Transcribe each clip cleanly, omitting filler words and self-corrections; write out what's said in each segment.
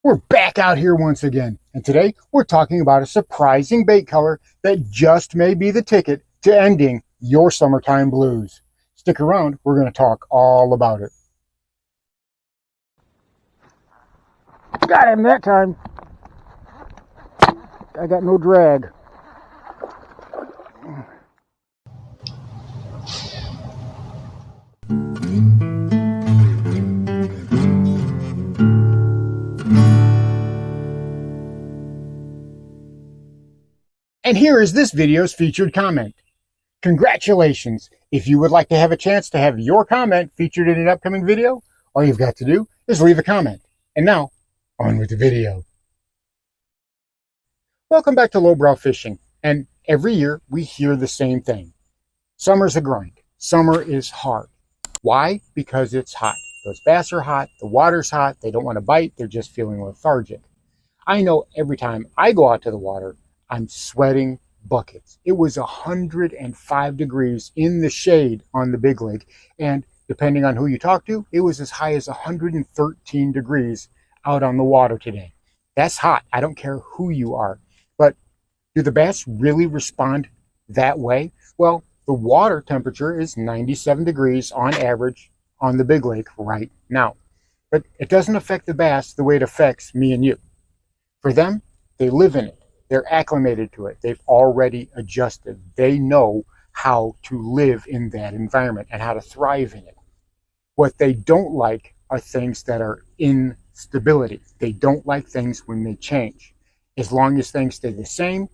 We're back out here once again, and today we're talking about a surprising bait color that just may be the ticket to ending your summertime blues. Stick around, we're going to talk all about it. Got him that time. I got no drag. And here is this video's featured comment. Congratulations! If you would like to have a chance to have your comment featured in an upcoming video, all you've got to do is leave a comment. And now, on with the video. Welcome back to Lowbrow Fishing, and every year we hear the same thing. Summer's a grind. Summer is hard. Why? Because it's hot. Those bass are hot, the water's hot, they don't want to bite, they're just feeling lethargic. I know every time I go out to the water, I'm sweating buckets. It was 105 degrees in the shade on the big lake, and depending on who you talk to, it was as high as 113 degrees out on the water today. That's hot. I don't care who you are. But do the bass really respond that way? Well, the water temperature is 97 degrees on average on the big lake right now. But it doesn't affect the bass the way it affects me and you. For them, they live in it. They're acclimated to it. They've already adjusted. They know how to live in that environment and how to thrive in it. What they don't like are things that are instability. They don't like things when they change. As long as things stay the same,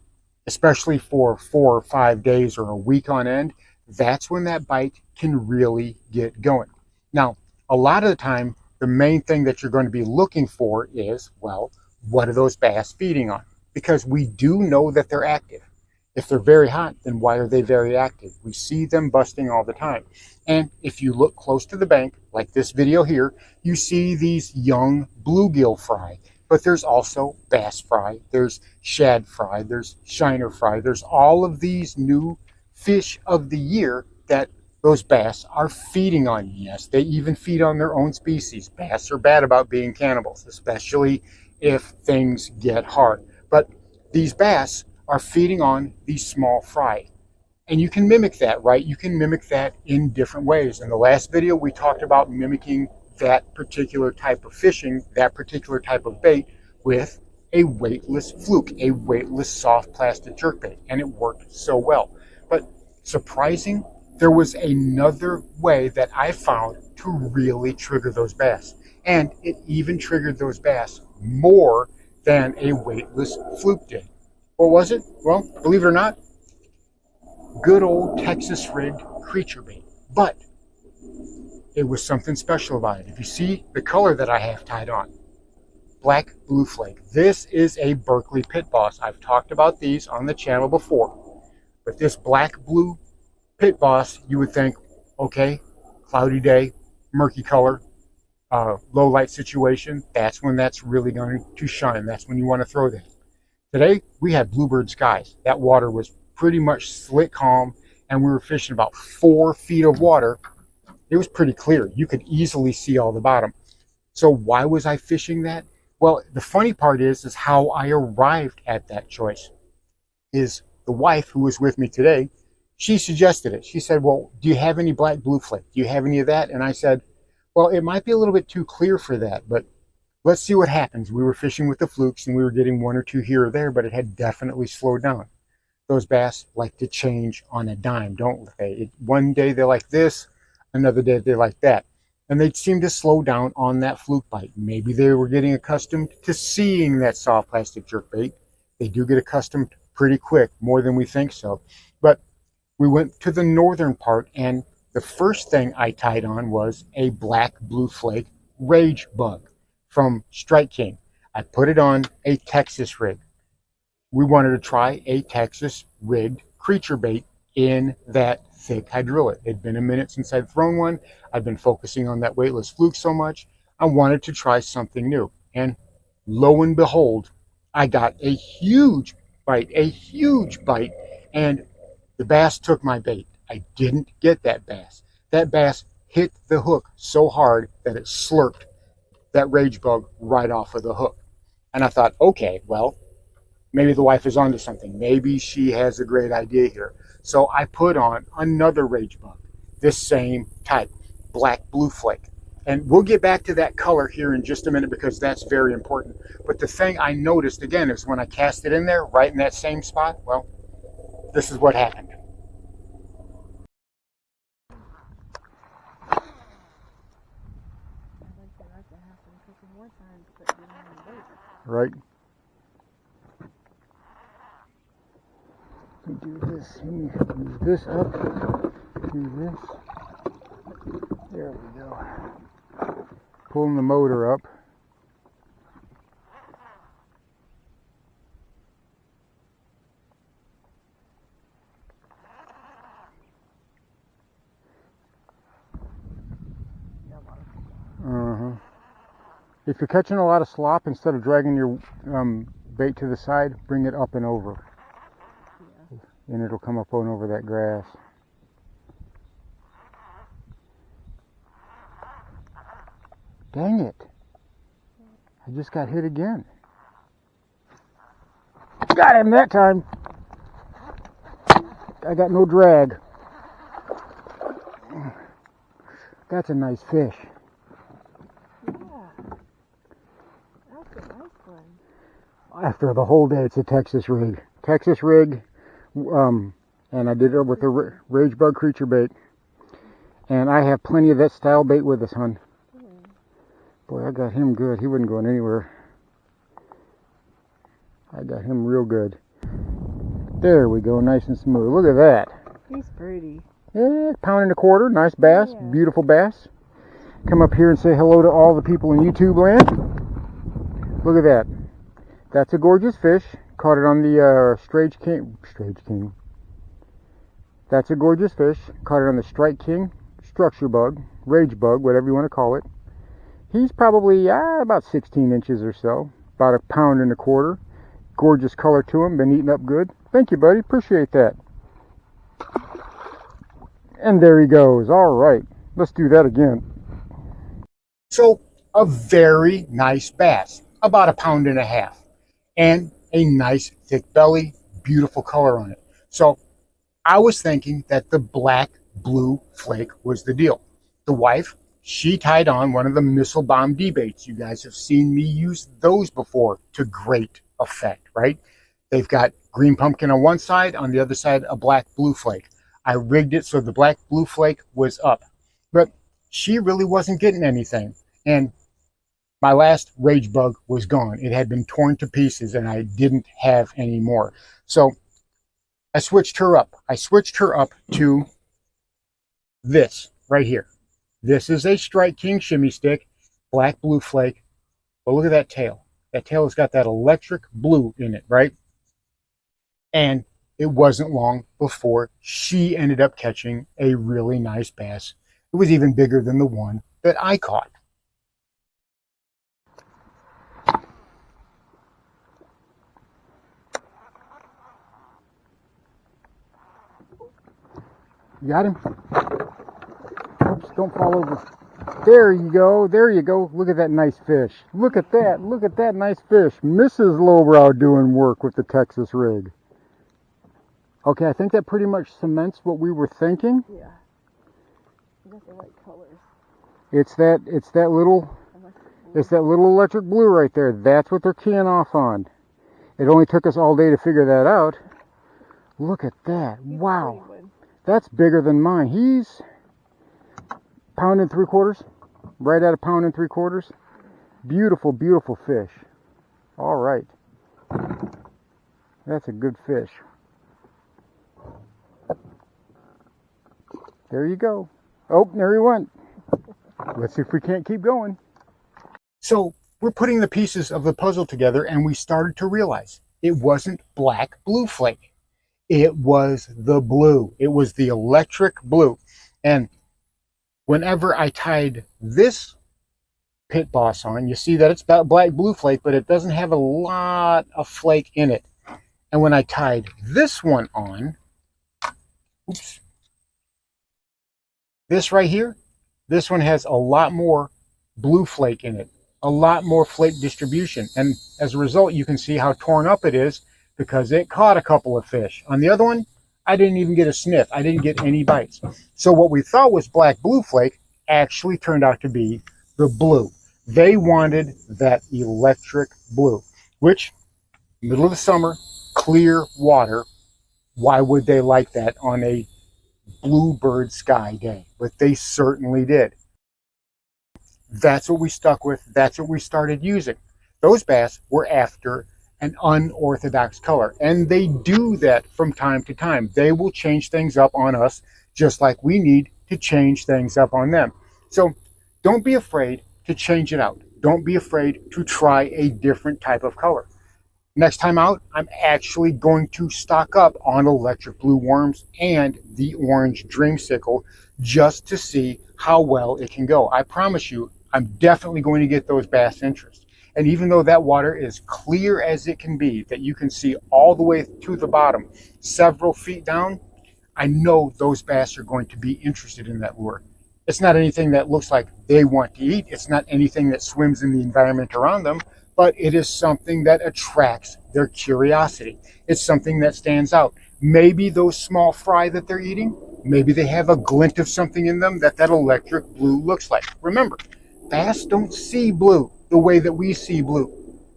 especially for 4 or 5 days or a week on end, that's when that bite can really get going. Now, a lot of the time, the main thing that you're going to be looking for is, well, what are those bass feeding on? Because we do know that they're active. If they're very hot, then why are they very active? We see them busting all the time. And if you look close to the bank, like this video here, you see these young bluegill fry. But there's also bass fry, there's shad fry, there's shiner fry, there's all of these new fish of the year that those bass are feeding on. Yes, they even feed on their own species. Bass are bad about being cannibals, especially if things get hard. But these bass are feeding on these small fry. And you can mimic that, right? You can mimic that in different ways. In the last video, we talked about mimicking that particular type of fishing, that particular type of bait with a weightless fluke, a weightless soft plastic jerkbait. And it worked so well. But surprising, there was another way that I found to really trigger those bass. And it even triggered those bass more than a weightless fluke did. What was it? Well, believe it or not, good old Texas rigged creature bait. But it was something special about it. If you see the color that I have tied on, black blue flake. This is a Berkley Pit Boss. I've talked about these on the channel before. But this black blue Pit Boss, you would think, okay, cloudy day, murky color, low light situation, that's when that's really going to shine. That's when you want to throw that. Today, we had bluebird skies. That water was pretty much slick calm, and we were fishing about 4 feet of water. It was pretty clear. You could easily see all the bottom. So why was I fishing that? Well, the funny part is how I arrived at that choice. Is the wife who was with me today, she suggested it. She said, well, do you have any black blue flake? Do you have any of that? And I said, well, it might be a little bit too clear for that, but let's see what happens. We were fishing with the flukes and we were getting 1 or 2 here or there, but it had definitely slowed down. Those bass like to change on a dime, don't they? One day they're like this, another day they're like that. And they seem to slow down on that fluke bite. Maybe they were getting accustomed to seeing that soft plastic jerkbait. They do get accustomed pretty quick, more than we think so. But we went to the northern part, and the first thing I tied on was a black blue flake rage bug from Strike King. I put it on a Texas rig. We wanted to try a Texas rigged creature bait in that thick hydrilla. It'd been a minute since I'd thrown one. I'd been focusing on that weightless fluke so much. I wanted to try something new. And lo and behold, I got a huge bite, and the bass took my bait. I didn't get that bass. That bass hit the hook so hard that it slurped that rage bug right off of the hook. And I thought, okay, well, maybe the wife is onto something. Maybe she has a great idea here. So I put on another rage bug, this same type, black blue flake. And we'll get back to that color here in just a minute because that's very important. But the thing I noticed again is when I cast it in there, right in that same spot, well, this is what happened. Right. Let me do this. Let me use this up. Do this. There we go. Pulling the motor up. If you're catching a lot of slop, instead of dragging your bait to the side, bring it up and over. Yeah. And it'll come up and over that grass. Dang it. I just got hit again. Got him that time. I got no drag. That's a nice fish. After the whole day, it's a Texas rig. Texas rig, and I did it with a Rage Bug creature bait. And I have plenty of that style bait with us, hon. Boy, I got him good. He wasn't going anywhere. I got him real good. There we go, nice and smooth. Look at that. He's pretty. Yeah, £1.25, nice bass, yeah. Beautiful bass. Come up here and say hello to all the people in YouTube land. Look at that. That's a gorgeous fish. Caught it on the Straight King. That's a gorgeous fish. Caught it on the Strike King, Structure Bug, Rage Bug, whatever you want to call it. He's probably about 16 inches or so. About £1.25. Gorgeous color to him. Been eating up good. Thank you, buddy. Appreciate that. And there he goes. All right. Let's do that again. So, a very nice bass. About £1.5. And a nice thick belly, beautiful color on it. So I was thinking that the black blue flake was the deal. The wife, she tied on one of the Missile Bomb D-baits. You guys have seen me use those before to great effect, right? They've got green pumpkin on one side, on the other side a black blue flake. I rigged it so the black blue flake was up, but she really wasn't getting anything. And my last Rage Bug was gone. It had been torn to pieces and I didn't have any more. So I switched her up. I switched her up to this right here. This is a Strike King shimmy stick, black blue flake. But look at that tail. That tail has got that electric blue in it, right? And it wasn't long before she ended up catching a really nice bass. It was even bigger than the one that I caught. You got him? Oops, don't fall over. There you go. There you go. Look at that nice fish. Look at that. Look at that nice fish. Mrs. Lowbrow doing work with the Texas rig. Okay, I think that pretty much cements what we were thinking. Yeah. You got the right colors. It's that little electric blue right there. That's what they're keying off on. It only took us all day to figure that out. Look at that. Wow. That's bigger than mine. He's £1.75, right at £1.75. Beautiful, beautiful fish. All right. That's a good fish. There you go. Oh, there he went. Let's see if we can't keep going. So we're putting the pieces of the puzzle together and we started to realize it wasn't black blue flake. It was the blue. It was the electric blue. And whenever I tied this Pit Boss on, you see that it's about black blue flake, but it doesn't have a lot of flake in it. And when I tied this one on, oops, this right here, this one has a lot more blue flake in it. a lot more flake distribution. And as a result, you can see how torn up it is because it caught a couple of fish. On the other one, I didn't even get a sniff. I didn't get any bites. So what we thought was black blue flake actually turned out to be the blue. They wanted that electric blue, which middle of the summer, clear water. Why would they like that on a bluebird sky day? But they certainly did. That's what we stuck with. That's what we started using. Those bass were after an unorthodox color, and they do that from time to time. They will change things up on us just like we need to change things up on them. So don't be afraid to change it out. Don't be afraid to try a different type of color. Next time out, I'm actually going to stock up on electric blue worms and the orange dreamsicle just to see how well it can go. I promise you, I'm definitely going to get those bass interest. And even though that water is clear as it can be, that you can see all the way to the bottom, several feet down, I know those bass are going to be interested in that lure. It's not anything that looks like they want to eat. It's not anything that swims in the environment around them, but it is something that attracts their curiosity. It's something that stands out. Maybe those small fry that they're eating, maybe they have a glint of something in them that electric blue looks like. Remember, bass don't see blue the way that we see blue.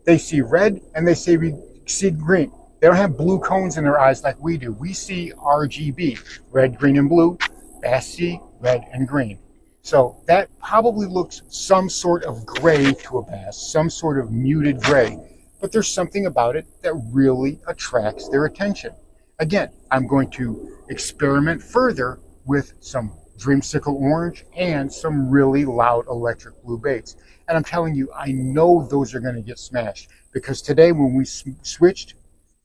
They see red and they see green. They don't have blue cones in their eyes like we do. We see RGB, red, green, and blue. Bass see red and green. So that probably looks some sort of gray to a bass, some sort of muted gray, but there's something about it that really attracts their attention. Again, I'm going to experiment further with some dreamsicle orange and some really loud electric blue baits. And I'm telling you, I know those are going to get smashed, because today when we switched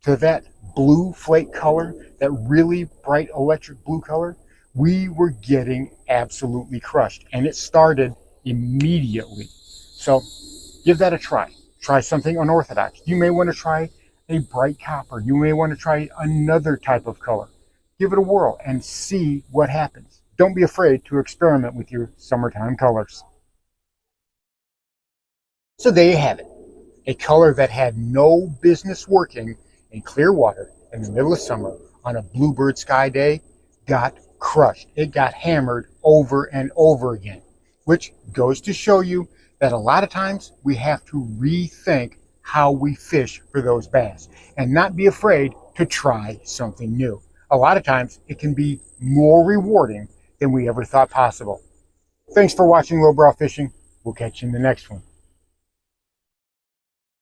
to that blue flake color, that really bright electric blue color, we were getting absolutely crushed, and it started immediately. So give that a try. Try something unorthodox. You may want to try a bright copper. You may want to try another type of color. Give it a whirl and see what happens. Don't be afraid to experiment with your summertime colors. So there you have it. A color that had no business working in clear water in the middle of summer on a bluebird sky day got crushed. It got hammered over and over again, which goes to show you that a lot of times we have to rethink how we fish for those bass and not be afraid to try something new. A lot of times it can be more rewarding than we ever thought possible. Thanks for watching Lowbrow Fishing. We'll catch you in the next one.